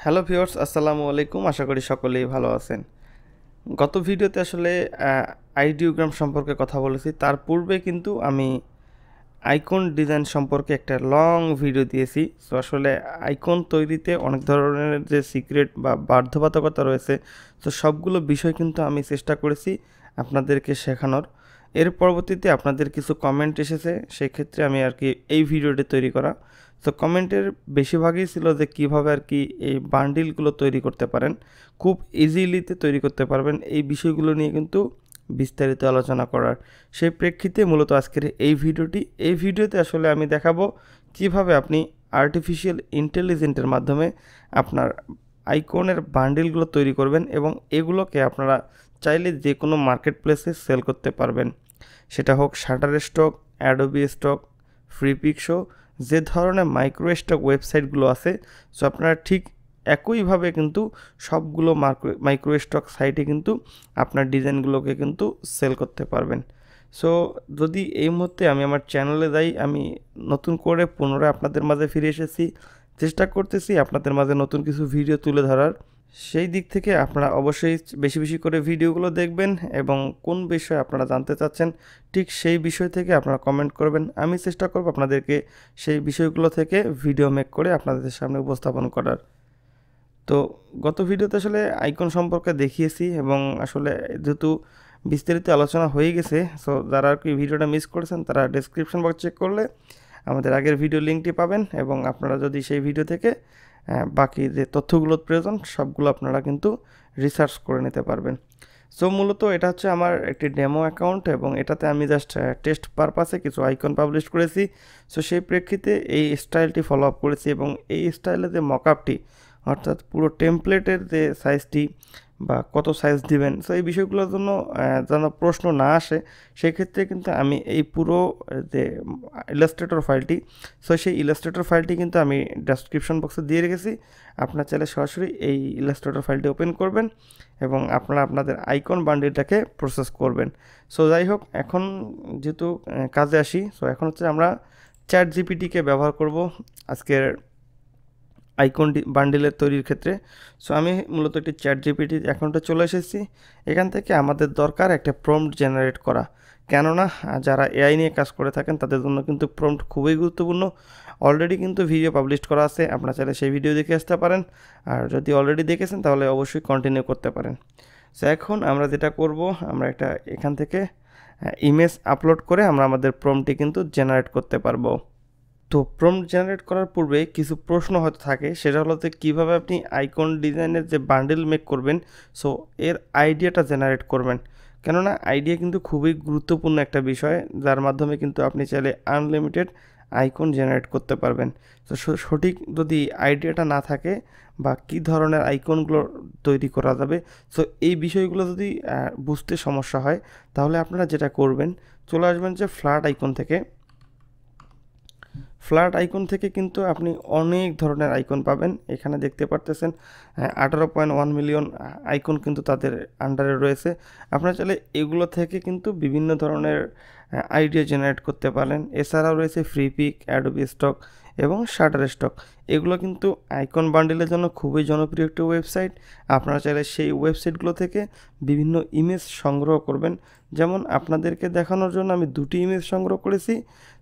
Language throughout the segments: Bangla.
হ্যালো ভিউয়ার্স, আসসালামু আলাইকুম। আশা করি সকলেই ভালো আছেন। গত ভিডিওতে আসলে আইডিওগ্রাম সম্পর্কে কথা বলেছি। তার পূর্বে কিন্তু আমি আইকন ডিজাইন সম্পর্কে একটা লং ভিডিও দিয়েছি। সো আসলে আইকন তৈরিতে অনেক ধরনের যে সিক্রেট বা বাধ্যবাধকতা রয়েছে, তো সবগুলো বিষয় কিন্তু আমি চেষ্টা করেছি আপনাদেরকে শেখানোর। এর পরবর্তীতে আপনাদের কিছু কমেন্ট এসেছে, সেক্ষেত্রে আমি আর কি এই ভিডিওটি তৈরি করা। তো কমেন্টের বেশিরভাগই ছিল যে কীভাবে আর কি এই বান্ডিলগুলো তৈরি করতে পারেন, খুব ইজিলিতে তৈরি করতে পারবেন, এই বিষয়গুলো নিয়ে কিন্তু বিস্তারিত আলোচনা করার। সেই প্রেক্ষিতে মূলত আজকের এই ভিডিওতে আসলে আমি দেখাবো কিভাবে আপনি আর্টিফিশিয়াল ইন্টেলিজেন্সের মাধ্যমে আপনার আইকনের বান্ডিলগুলো তৈরি করবেন এবং এগুলোকে আপনারা চাইলে যে কোনো মার্কেট প্লেসে সেল করতে পারবেন। সেটা হোক শাটারস্টক, অ্যাডোবি স্টক, ফ্রিপিক্সো, যে ধরনের মাইক্রো স্টক ওয়েবসাইটগুলো আছে, সো আপনারা ঠিক একইভাবে কিন্তু সবগুলো মাইক্রো স্টক সাইটে কিন্তু আপনার ডিজাইনগুলোকে কিন্তু সেল করতে পারবেন। সো যদি এই মুহূর্তে আমি আমার চ্যানেলে যাই, আমি নতুন করে পুনরায় আপনাদের মাঝে ফিরে এসেছি। চেষ্টা করতেছি আপনাদের মাঝে নতুন কিছু ভিডিও তুলে ধরার। সেই দিক থেকে আপনারা অবশ্যই বেশি বেশি করে ভিডিওগুলো দেখবেন এবং কোন বিষয়ে আপনারা জানতে চাচ্ছেন ঠিক সেই বিষয় থেকে আপনারা কমেন্ট করবেন। আমি চেষ্টা করব আপনাদেরকে সেই বিষয়গুলো থেকে ভিডিও মেক করে আপনাদের সামনে উপস্থাপন করার। তো গত ভিডিওতে আসলে আইকন সম্পর্কে দেখিয়েছি এবং আসলে যেহেতু বিস্তারিত আলোচনা হয়ে গেছে, সো যারা আর কি ভিডিওটা মিস করেছেন তারা ডেসক্রিপশন বক্স চেক করলে আমাদের আগের ভিডিও লিঙ্কটি পাবেন এবং আপনারা যদি সেই ভিডিও থেকে বাকি যে তথ্যগুলো প্রয়োজন সবগুলো আপনারা কিন্তু রিসার্চ করে নিতে পারবেন। সো মূলত এটা হচ্ছে আমার একটি ডেমো অ্যাকাউন্ট এবং এটাতে আমি জাস্ট টেস্ট পারপাসে কিছু আইকন পাবলিশ করেছি। সো সেই প্রেক্ষিতে এই স্টাইলটি ফলো আপ করেছি এবং এই স্টাইলে যে মকআপটি অর্থাৎ পুরো টেমপ্লেটের যে সাইজটি বা কত সাইজ দিবেন, সো এই বিষয়গুলোর জন্য যেন প্রশ্ন না আসে, সেক্ষেত্রে কিন্তু আমি এই পুরো যে ইলাস্ট্রেটর ফাইলটি, সো সেই ইলাস্ট্রেটর ফাইলটি কিন্তু আমি ডেসক্রিপশন বক্সে দিয়ে রেখেছি। আপনারা চাইলে সরাসরি এই ইলাস্ট্রেটর ফাইলটি ওপেন করবেন এবং আপনারা আপনাদের আইকন বান্ডিলটাকে প্রসেস করবেন। সো যাই হোক, এখন যেহেতু কাজে আসি, সো এখন হচ্ছে আমরা চ্যাট জিপিটিকে ব্যবহার করব আজকের আইকন বান্ডিলের তৈরির ক্ষেত্রে। সো আমি মূলত একটি চ্যাট জিপিটি অ্যাকাউন্টে চলে এসেছি। এখান থেকে আমাদের দরকার একটা প্রম্পট জেনারেট করা, কেননা যারা এআই নিয়ে কাজ করে থাকেন তাদের জন্য কিন্তু প্রম্পট খুবই গুরুত্বপূর্ণ। অলরেডি কিন্তু ভিডিও পাবলিশ করা আছে, আপনারা চাইলে সেই ভিডিও দেখে আসতে পারেন, আর যদি অলরেডি দেখেছেন তাহলে অবশ্যই কন্টিনিউ করতে পারেন। সো এখন আমরা যেটা করব, আমরা একটা এখান থেকে ইমেজ আপলোড করে আমরা আমাদের প্রম্পটটি কিন্তু জেনারেট করতে পারবো। তো প্রম্পট জেনারেট করার পূর্বে কিছু প্রশ্ন হয়তো থাকে, সেটা হলো যে কীভাবে আপনি আইকন ডিজাইনের যে বান্ডেল মেক করবেন, সো এর আইডিয়াটা জেনারেট করবেন। কেননা আইডিয়া কিন্তু খুবই গুরুত্বপূর্ণ একটা বিষয়, যার মাধ্যমে কিন্তু আপনি চাইলে আনলিমিটেড আইকন জেনারেট করতে পারবেন। তো সঠিক যদি আইডিয়াটা না থাকে বা কী ধরনের আইকনগুলো তৈরি করা যাবে, সো এই বিষয়গুলো যদি বুঝতে সমস্যা হয়, তাহলে আপনারা যেটা করবেন, চলে আসবেন যে ফ্ল্যাট আইকন থেকে। ফ্ল্যাট আইকন থেকে কিন্তু আপনি অনেক ধরনের আইকন পাবেন। এখানে দেখতে পারতেছেন 18.1 মিলিয়ন আইকন কিন্তু তাদের আন্ডারে রয়েছে। আপনারা চাইলে এগুলো থেকে কিন্তু বিভিন্ন ধরনের আইডিয়া জেনারেট করতে পারেন। এছাড়াও রয়েছে ফ্রিপিক, অ্যাডোবি স্টক এবং শাটারস্টক। এগুলো কিন্তু আইকন বান্ডেলের জন্য খুবই জনপ্রিয় একটি ওয়েবসাইট। আপনারা চাইলে সেই ওয়েবসাইটগুলো থেকে বিভিন্ন ইমেজ সংগ্রহ করবেন। যেমন আপনাদেরকে দেখানোর জন্য আমি দুটি ইমেজ সংগ্রহ করেছি।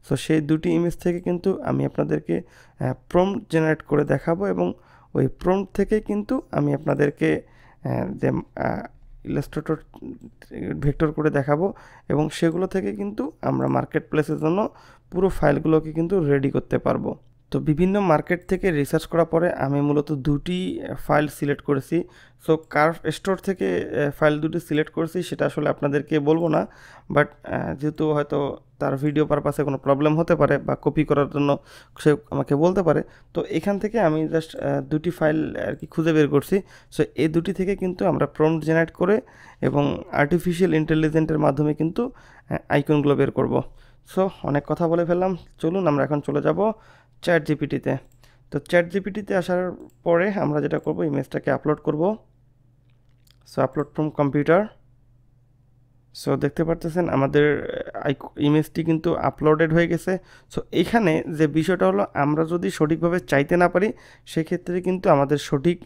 সো সেই দুটি ইমেজ থেকে কিন্তু আমি আপনাদেরকে প্রম্পট জেনারেট করে দেখাবো এবং ওই প্রম্পট থেকে কিন্তু আমি আপনাদেরকে যে ইলাস্ট্রেটর ভেক্টর করে দেখাবো এবং সেগুলো থেকে কিন্তু আমরা মার্কেট প্লেসের জন্য পুরো ফাইলগুলোকে কিন্তু রেডি করতে পারবো। তো বিভিন্ন মার্কেট থেকে রিসার্চ করার পরে আমি মূলত দুটি ফাইল সিলেক্ট করেছি। সো কার্ভ স্টোর থেকে ফাইল দুটি সিলেক্ট করেছি, সেটা আসলে আপনাদেরকে বলবো না, বাট যেহেতু হয়তো তার ভিডিও পারপাসে কোনো প্রবলেম হতে পারে বা কপি করার জন্য সে আমাকে বলতে পারে, তো এখান থেকে আমি জাস্ট দুটি ফাইল আর কি খুঁজে বের করছি। সো এই দুটি থেকে কিন্তু আমরা প্রম্পট জেনারেট করে এবং আর্টিফিশিয়াল ইন্টেলিজেন্সের মাধ্যমে কিন্তু আইকনগুলো বের করব। সো অনেক কথা বলে ফেললাম, চলুন আমরা এখন চলে যাব চ্যাট জিপিটিতে। তো চ্যাট জিপিটিতে আসার পরে আমরা যেটা করব, ইমেজটাকে আপলোড করব। So upload from computer. So দেখতে পারতেছেন আমাদের ইমেজটি কিন্তু আপলোডেড হয়ে গেছে। সো এখানে যে বিষয়টা হলো, আমরা যদি সঠিকভাবে চাইতে না পারি সেক্ষেত্রে কিন্তু আমাদের সঠিক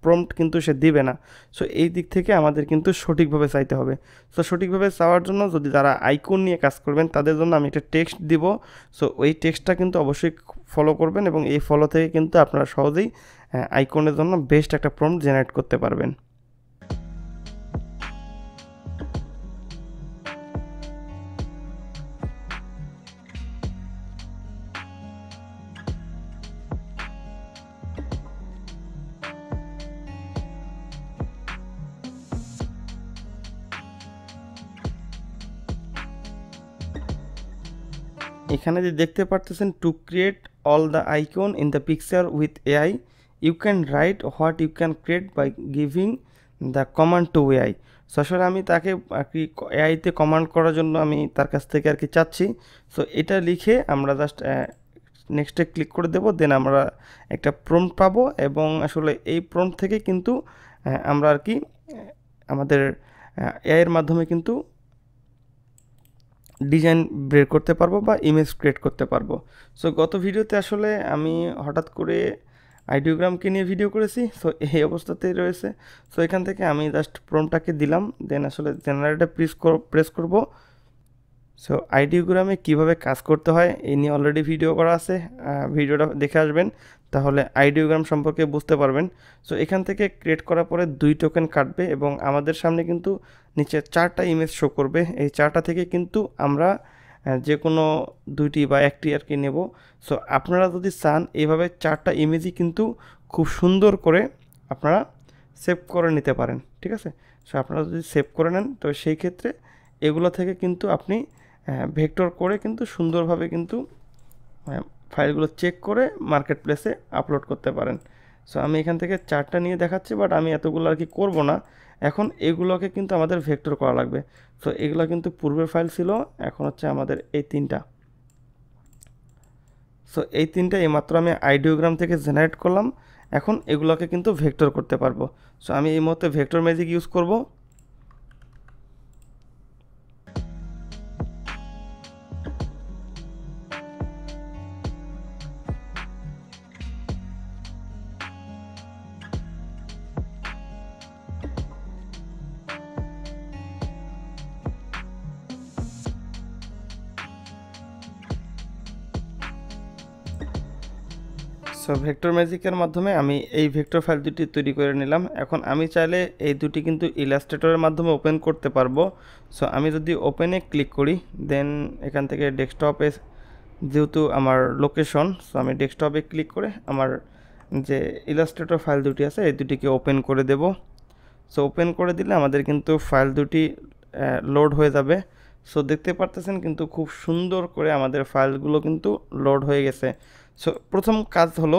প্রম্পট কিন্তু সে দিবে না। সো এই দিক থেকে আমাদের কিন্তু সঠিকভাবে চাইতে হবে। সো সঠিকভাবে চাওয়ার জন্য যদি যারা আইকন নিয়ে কাজ করবেন তাদের জন্য আমি একটা টেক্সট দিব। সো ওই টেক্সটটা কিন্তু অবশ্যই ফলো করবেন এবং এই ফলো থেকে কিন্তু আপনারা সহজেই আইকনের জন্য বেস্ট একটা প্রম্পট জেনারেট করতে পারবেন। এখানে যে দেখতে পারতেছেন, to create all the icon in the picture with AI you can write what you can create by giving the command to AI. So আসলে আমি তাকে আর কি এআইতে কমান্ড করার জন্য আমি তার কাছ থেকে আর কি চাচ্ছি। সো এটা লিখে আমরা জাস্ট নেক্সটে ক্লিক করে দেব, দেন আমরা একটা প্রম্পট পাবো এবং আসলে এই প্রম্পট থেকে কিন্তু আমরা আর কি আমাদের এআইয়ের মাধ্যমে কিন্তু ডিজাইন বের করতে পারবো বা ইমেজ ক্রিয়েট করতে পারবো। সো গত ভিডিওতে আসলে আমি হঠাৎ করে আইডিওগ্রামকে নিয়ে ভিডিও করেছি, সো এই অবস্থাতেই রয়েছে। সো এখান থেকে আমি জাস্ট প্রম্পটটাকে দিলাম, দেন আসলে জেনারেটে প্রেস করব। সো আইডিওগ্রামে কিভাবে কাজ করতে হয় এই নিয়ে অলরেডি ভিডিও করা আছে, ভিডিওটা দেখে আসবেন তাহলে আইডিওগ্রাম সম্পর্কে বুঝতে পারবেন। সো এখান থেকে ক্রিয়েট করার পরে 2 টোকেন কাটবে এবং আমাদের সামনে কিন্তু নিচে 4টা ইমেজ শো করবে। এই 4টা থেকে কিন্তু আমরা যে কোনো 2টি বা 1টি আর কি নেব। সো আপনারা যদি চান এইভাবে 4টা ইমেজই কিন্তু খুব সুন্দর করে আপনারা সেভ করে নিতে পারেন, ঠিক আছে। সো আপনারা যদি সেভ করে নেন তো সেই ক্ষেত্রে এগুলো থেকে কিন্তু আপনি ভেক্টর করে কিন্তু সুন্দরভাবে কিন্তু ফাইলগুলো চেক করে মার্কেট প্লেসে আপলোড করতে পারেন। সো আমি এখান থেকে 4টা নিয়ে দেখাচ্ছি, বাট আমি এতগুলো আর কি করবো না। এখন এগুলোকে কিন্তু আমাদের ভেক্টর করা লাগবে। সো এগুলো কিন্তু পূর্বের ফাইল ছিল, এখন হচ্ছে আমাদের এই 3টা। সো এই 3টা এইমাত্র আমি আইডিওগ্রাম থেকে জেনারেট করলাম, এখন এগুলোকে কিন্তু ভেক্টর করতে পারবো। সো আমি এই মুহূর্তে ভেক্টর ম্যাজিক ইউজ করব। সো ভেক্টর ম্যাজিকের মাধ্যমে আমি এই ভেক্টর ফাইল দুটি তৈরি করে নিলাম। এখন আমি চাইলে এই দুটি কিন্তু ইলাস্ট্রেটরের মাধ্যমে ওপেন করতে পারবো। সো আমি যদি ওপেনে ক্লিক করি, দেন এখান থেকে ডেস্কটপে যেহেতু আমার লোকেশন, সো আমি ডেস্কটপে ক্লিক করে আমার যে ইলাস্ট্রেটর ফাইল দুটি আছে এই দুটিকে ওপেন করে দেব। সো ওপেন করে দিলে আমাদের কিন্তু ফাইল দুটি লোড হয়ে যাবে। সো দেখতে পারতেছেন কিন্তু খুব সুন্দর করে আমাদের ফাইলগুলো কিন্তু লোড হয়ে গেছে। সো প্রথম কাজ হলো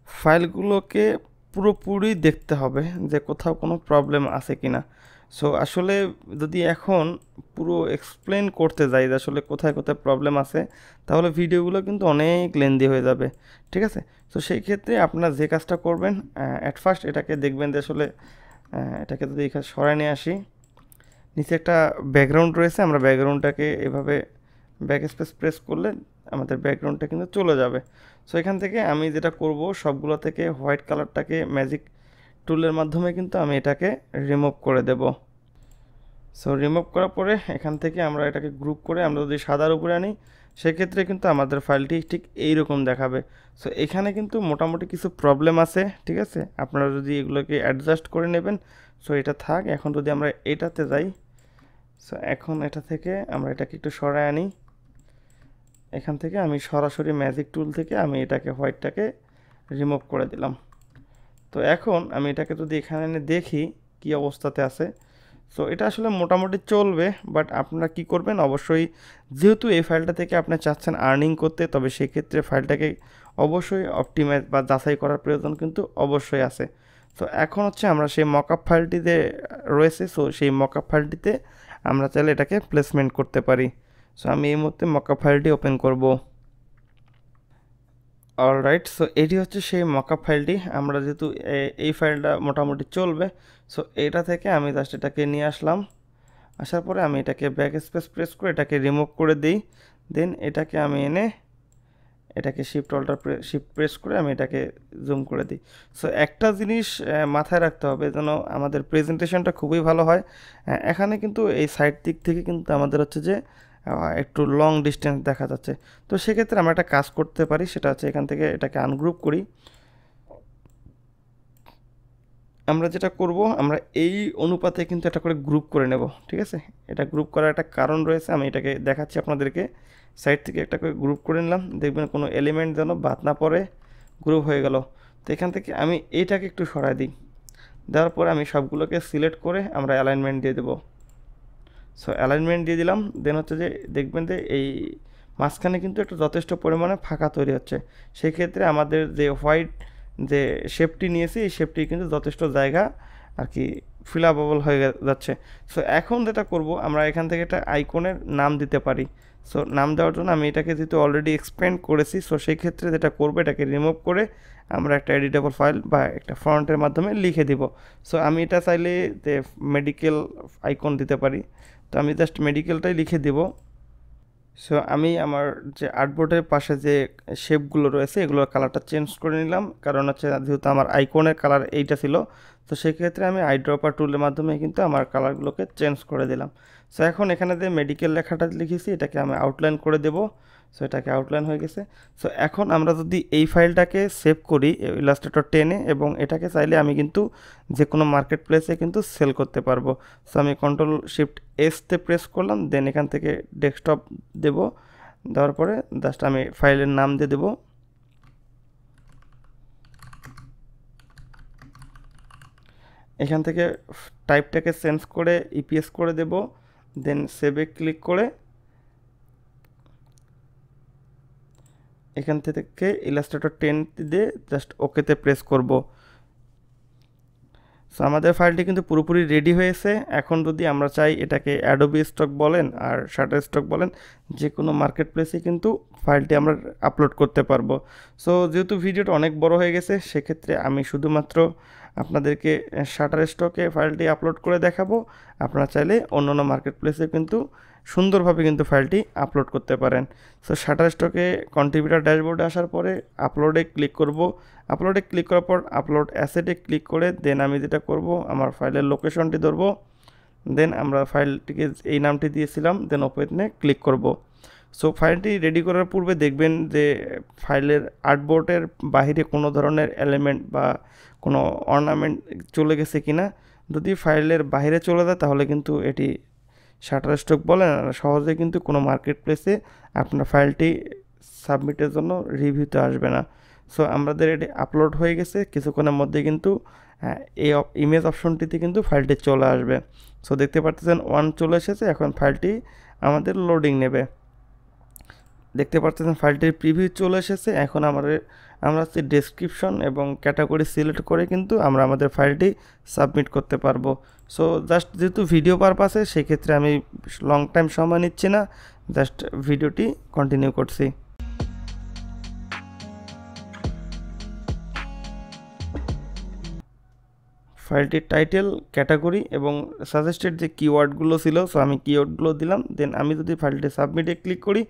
ফাইলগুলোকে পুরোপুরি দেখতে হবে যে কোথাও কোনো প্রবলেম আছে কি না। সো আসলে যদি এখন পুরো এক্সপ্লেন করতে যাই যে আসলে কোথায় কোথায় প্রবলেম আছে, তাহলে ভিডিওগুলো কিন্তু অনেক লেন্দি হয়ে যাবে, ঠিক আছে। তো সেই ক্ষেত্রে আপনারা যে কাজটা করবেন, অ্যাট ফার্স্ট এটাকে দেখবেন যে আসলে এটাকে যদি এখানে সরাই নিয়ে আসি, নিচে একটা ব্যাকগ্রাউন্ড রয়েছে, আমরা ব্যাকগ্রাউন্ডটাকে এভাবে ব্যাক স্পেস প্রেস করলে আমাদের ব্যাকগ্রাউন্ডটা কিন্তু চলে যাবে। সো এখান থেকে আমি যেটা করব, সবগুলো থেকে হোয়াইট কালারটাকে ম্যাজিক টুলের মাধ্যমে কিন্তু আমি এটাকে রিমুভ করে দেব। সো রিমুভ করার পরে এখান থেকে আমরা এটাকে গ্রুপ করে আমরা যদি সাদার উপরে আনি সেক্ষেত্রে কিন্তু আমাদের ফাইলটি ঠিক এইরকম দেখাবে। সো এখানে কিন্তু মোটামুটি কিছু প্রবলেম আছে, ঠিক আছে। আপনারা যদি এগুলোকে অ্যাডজাস্ট করে নেবেন। সো এটা থাক। এখন যদি আমরা এটাতে যাই, সো এখন এটা থেকে আমরা এটাকে একটু সরাই আনি। এখান থেকে আমি সরাসরি ম্যাজিক টুল থেকে আমি এটাকে হোয়াইটটাকে রিমুভ করে দিলাম। তো এখন আমি এটাকে যদি এখানে এনে দেখি কি অবস্থাতে আছে, সো এটা আসলে মোটামুটি চলবে। বাট আপনারা কি করবেন, অবশ্যই যেহেতু এই ফাইলটা থেকে আপনি চাচ্ছেন আর্নিং করতে, তবে সেক্ষেত্রে ফাইলটাকে অবশ্যই অপটিমাইজ বা যাচাই করার প্রয়োজন কিন্তু অবশ্যই আছে। তো এখন হচ্ছে আমরা সেই মকআপ ফাইলটিতে রয়েছে, সো সেই মকআপ ফাইলটিতে আমরা চাইলে এটাকে প্লেসমেন্ট করতে পারি। সো আমি এই মুহূর্তে মকআপ ফাইলটি ওপেন করব। অলরাইট, সো এটি হচ্ছে সেই মকআপ ফাইলটি। আমরা যেহেতু এই ফাইলটা মোটামুটি চলবে, সো এটা থেকে আমি জাস্ট এটাকে নিয়ে আসলাম আসার পরে আমি এটাকে ব্যাক স্পেস প্রেস করে এটাকে রিমুভ করে দিই। দেন এটাকে আমি এনে এটাকে শিফট প্রেস করে আমি এটাকে জুম করে দিই। সো একটা জিনিস মাথায় রাখতে হবে যেন আমাদের প্রেজেন্টেশনটা খুবই ভালো হয়। এখানে কিন্তু এই সাইড দিক থেকে কিন্তু আমাদের হচ্ছে যে একটু লং ডিস্টেন্স দেখা যাচ্ছে। তো সেক্ষেত্রে আমরা একটা কাজ করতে পারি, সেটা হচ্ছে এখান থেকে এটাকে আনগ্রুপ করি। আমরা যেটা করব, আমরা এই অনুপাতে কিন্তু এটা করে গ্রুপ করে নেব, ঠিক আছে। এটা গ্রুপ করার একটা কারণ রয়েছে, আমি এটাকে দেখাচ্ছি আপনাদেরকে। সাইড থেকে একটা করে গ্রুপ করে নিলাম, দেখবেন কোনো এলিমেন্ট যেন বাদ না পড়ে, গ্রুপ হয়ে গেল। তো এখান থেকে আমি এইটাকে একটু সরাই দিই, দেওয়ার পরে আমি সবগুলোকে সিলেক্ট করে আমরা অ্যালাইনমেন্ট দিয়ে দেবো। সো অ্যালাইনমেন্ট দিয়ে দিলাম। দেন হচ্ছে যে দেখবেন যে এই মাঝখানে কিন্তু একটা যথেষ্ট পরিমাণে ফাঁকা তৈরি হচ্ছে। সেক্ষেত্রে আমাদের যে হোয়াইট যে শেপটি নিয়েছি, এই শেপটি কিন্তু যথেষ্ট জায়গা আর কি ফিলাবেবল হয়ে যাচ্ছে। সো এখন যেটা করব, আমরা এখান থেকে একটা আইকনের নাম দিতে পারি। সো নাম দেওয়ার জন্য আমি এটাকে যেহেতু অলরেডি এক্সপ্যান্ড করেছি, সো সেই ক্ষেত্রে যেটা করবো, এটাকে রিমুভ করে আমরা একটা এডিটেবল ফাইল বা একটা ফন্টের মাধ্যমে লিখে দিব। সো আমি এটা চাইলে যে মেডিকেল আইকন দিতে পারি, তো আমি জাস্ট মেডিকেলটাই লিখে দেব। সো আমি আমার যে আর্টবোর্ডের পাশে যে শেপগুলো রয়েছে এগুলোর কালারটা চেঞ্জ করে নিলাম, কারণ হচ্ছে যেহেতু আমার আইকনের কালার এইটা ছিল, তো সেক্ষেত্রে আমি আইড্রপার টুলের মাধ্যমে কিন্তু আমার কালারগুলোকে চেঞ্জ করে দিলাম। সো এখন এখানে যে মেডিকেল লেখাটা লিখেছি এটাকে আমি আউটলাইন করে দেব। সো এটাকে আউটলাইন হয়ে গেছে। সো এখন আমরা যদি এই ফাইলটাকে সেভ করি ইলাস্ট্রেটর 10-এ, এবং এটাকে চাইলে আমি কিন্তু যে কোনো মার্কেট প্লেসে কিন্তু সেল করতে পারবো। সো আমি Ctrl+Shift+S-তে প্রেস করলাম, দেন এখান থেকে ডেস্কটপ দেব, দেওয়ার পরে জাস্ট আমি ফাইলের নাম দিয়ে দেব। এখান থেকে টাইপটাকে চেঞ্জ করে ইপিএস করে দেব, দেন সেভে ক্লিক করে এখান থেকে ইলাস্ট্রেটর 10 দিয়ে জাস্ট ওকেতে প্রেস করব। সো আমাদের ফাইলটি কিন্তু পুরোপুরি রেডি হয়েছে। এখন যদি আমরা চাই এটাকে অ্যাডোবি স্টক বলেন আর শাটার স্টক বলেন, যে কোনো মার্কেট প্লেসে কিন্তু ফাইলটি আমরা আপলোড করতে পারবো। সো যেহেতু ভিডিওটা অনেক বড় হয়ে গেছে, সেক্ষেত্রে আমি শুধুমাত্র আপনাদেরকে শাটার স্টকে ফাইলটি আপলোড করে দেখাবো। আপনারা চাইলে অন্যান্য মার্কেট প্লেসে কিন্তু সুন্দরভাবে কিন্তু ফাইলটি আপলোড করতে পারেন। সো শাটার স্টকে কন্ট্রিবিউটার ড্যাশবোর্ডে আসার পরে আপলোডে ক্লিক করব। আপলোডে ক্লিক করার পর আপলোড অ্যাসেটে ক্লিক করে দেন আমি যেটা করব, আমার ফাইলের লোকেশনটি ধরবো, দেন আমরা ফাইলটিকে এই নামটি দিয়েছিলাম, দেন ওপেনে ক্লিক করব। সো ফাইলটি রেডি করার পূর্বে দেখবেন যে ফাইলের আর্টবোর্ডের বাহিরে কোনো ধরনের এলিমেন্ট বা কোনো অর্নামেন্ট চলে গেছে কিনা। যদি ফাইলের বাইরে চলে যায় তাহলে কিন্তু এটি শাটার স্টক বলেন আর সহজে কিন্তু কোনো মার্কেট প্লেসে আপনার ফাইলটি সাবমিটের জন্য রিভিউতে আসবে না। সো আমাদের এটি আপলোড হয়ে গেছে, কিছুক্ষণের মধ্যে কিন্তু এই ইমেজ অপশনটিতে কিন্তু ফাইলটি চলে আসবে। সো দেখতে পাচ্ছেন 1 চলে এসেছে। এখন ফাইলটি আমাদের লোডিং নেবে। দেখতে পাচ্ছেন ফাইলটির প্রিভিউ চলে এসেছে। এখন আমরা হচ্ছে ডেসক্রিপশন এবং ক্যাটাগরি সিলেক্ট করে কিন্তু আমরা আমাদের ফাইলটি সাবমিট করতে পারবো। সো জাস্ট যেহেতু ভিডিও পারপাসে, সেক্ষেত্রে আমি লং টাইম সময় নিচ্ছি না, জাস্ট ভিডিওটি কন্টিনিউ করছি। ফাইলটির টাইটেল, ক্যাটাগরি এবং সাজেস্টেড যে কিওয়ার্ডগুলো ছিল, সো আমি কিওয়ার্ডগুলো দিলাম। দেন আমি যদি ফাইলটি সাবমিটে ক্লিক করি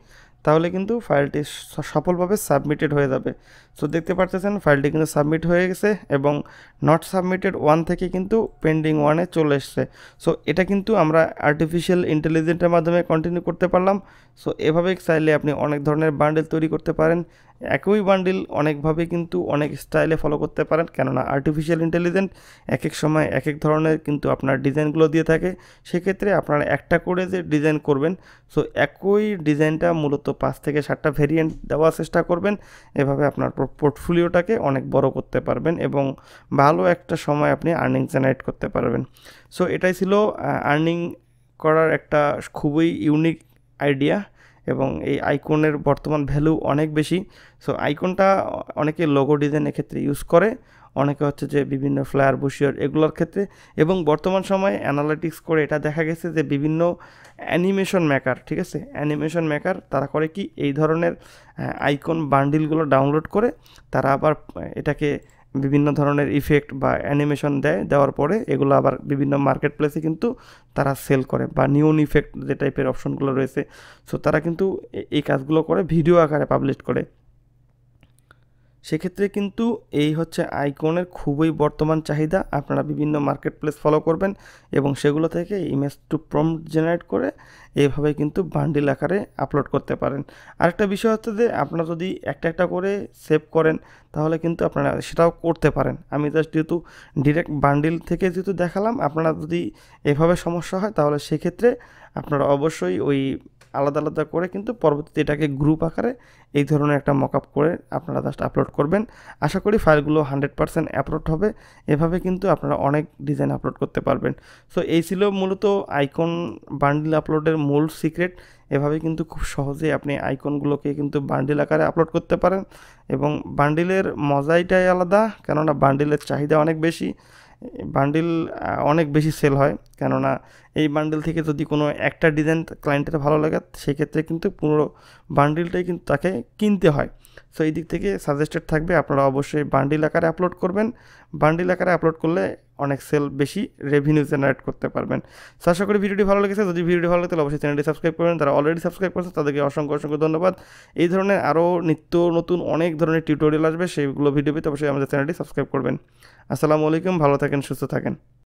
তাহলে কিন্তু ফাইলটি সফলভাবে সাবমিটেড হয়ে যাবে। সো দেখতে পাচ্ছেন ফাইলটি কিন্তু সাবমিট হয়ে গেছে এবং নট সাবমিটেড 1 থেকে কিন্তু পেন্ডিং 1-এ চলে এসছে। সো এটা কিন্তু আমরা আর্টিফিশিয়াল ইন্টেলিজেন্সের মাধ্যমে কন্টিনিউ করতে পারলাম। সো এভাবে চাইলে আপনি অনেক ধরনের বান্ডেল তৈরি করতে পারেন। একই বান্ডেল অনেকভাবে কিন্তু অনেক স্টাইলে ফলো করতে পারেন, কেননা আর্টিফিশিয়াল ইন্টেলিজেন্স এক এক সময় এক এক ধরনের কিন্তু আপনার ডিজাইনগুলো দিয়ে থাকে। সেক্ষেত্রে আপনারা একটা করে যে ডিজাইন করবেন, সো একই ডিজাইনটা মূলত 5 থেকে 7টা ভেরিয়েন্ট দেওয়ার চেষ্টা করবেন। এভাবে আপনার পোর্টফোলিওটাকে অনেক বড় করতে পারবেন এবং ভালো একটা সময় আপনি আর্নিং জেনারেট করতে পারবেন। সো এটাই ছিল আর্নিং করার একটা খুবই ইউনিক আইডিয়া, এবং এই আইকনের বর্তমান ভ্যালু অনেক বেশি। সো আইকনটা অনেকে লোগো ডিজাইনের ক্ষেত্রে ইউজ করে, অনেকে হচ্ছে যে বিভিন্ন ফ্লায়ার বুশিয়ার এগুলোর ক্ষেত্রে, এবং বর্তমান সময়ে অ্যানালিটিক্স করে এটা দেখা গেছে যে বিভিন্ন অ্যানিমেশন মেকার, ঠিক আছে, অ্যানিমেশন মেকার তারা করে কি, এই ধরনের আইকন বান্ডিলগুলো ডাউনলোড করে তারা আবার এটাকে বিভিন্ন ধরনের ইফেক্ট বা অ্যানিমেশন দেওয়ার পরে এগুলো আবার বিভিন্ন মার্কেট প্লেসে কিন্তু তারা সেল করে, বা নিউন ইফেক্ট যে টাইপের অপশনগুলো রয়েছে, সো তারা কিন্তু এই কাজগুলো করে ভিডিও আকারে পাবলিশ করে। সেক্ষেত্রে কিন্তু এই হচ্ছে আইকনের খুবই বর্তমান চাহিদা। আপনারা বিভিন্ন মার্কেট প্লেস ফলো করবেন এবং সেগুলো থেকে ইমেজ টু প্রম্পট জেনারেট করে এইভাবে কিন্তু বান্ডিল আকারে আপলোড করতে পারেন। আরেকটা বিষয় হচ্ছে যে আপনারা যদি একটা একটা করে সেভ করেন তাহলে কিন্তু আপনারা সেটাও করতে পারেন। আমি জাস্ট যেহেতু ডিরেক্ট বান্ডিল থেকে যেহেতু দেখালাম, আপনারা যদি এভাবে সমস্যা হয় তাহলে সেক্ষেত্রে আপনারা অবশ্যই ওই আলাদা আলাদা করে কিন্তু পরবর্তীতে এটাকে গ্রুপ আকারে এই ধরনের একটা মকআপ করে আপনারা জাস্ট আপলোড করবেন। আশা করি ফাইলগুলো 100% আপলোড হবে। এভাবে কিন্তু আপনারা অনেক ডিজাইন আপলোড করতে পারবেন। সো এই ছিল মূলত আইকন বান্ডিল আপলোডের মূল সিক্রেট। এভাবে কিন্তু খুব সহজেই আপনি আইকনগুলোকে কিন্তু বান্ডিল আকারে আপলোড করতে পারেন এবং বান্ডিলের মজাইটাই আলাদা, কেননা বান্ডিলের চাহিদা অনেক বেশি। বান্ডিল অনেক বেশি সেল হয়, কেননা এই বান্ডিল থেকে যদি কোনো একটা ডিজাইন ক্লায়েন্টের ভালো লাগে সেক্ষেত্রে কিন্তু পুরো বান্ডিলটাই কিন্তু তাকে কিনতে হয়। সো এই দিক থেকে সাজেস্টেড থাকবে আপনারা অবশ্যই বান্ডিল আকারে আপলোড করবেন। বান্ডিল আকারে আপলোড করলে অনেক সেল বেশি রেভিনিউ জেনারেট করতে পারবেন। সো আশা করি ভিডিওটি ভালো লেগেছে। যদি ভিডিওটি ভালো লাগে তাহলে অবশ্যই চ্যানেলটি সাবস্ক্রাইব করবেন। তারা অলরেডি সাবস্ক্রাইব করেছে তাদেরকে অসংখ্য অসংখ্য ধন্যবাদ। এই ধরনের আরও নিত্য নতুন অনেক ধরনের টিউটোরিয়াল আসবে, সেইগুলো ভিডিও পেতে অবশ্যই আমাদের চ্যানেলটি সাবস্ক্রাইব করবেন। আসসালামু আলাইকুম, ভালো থাকেন, সুস্থ থাকেন।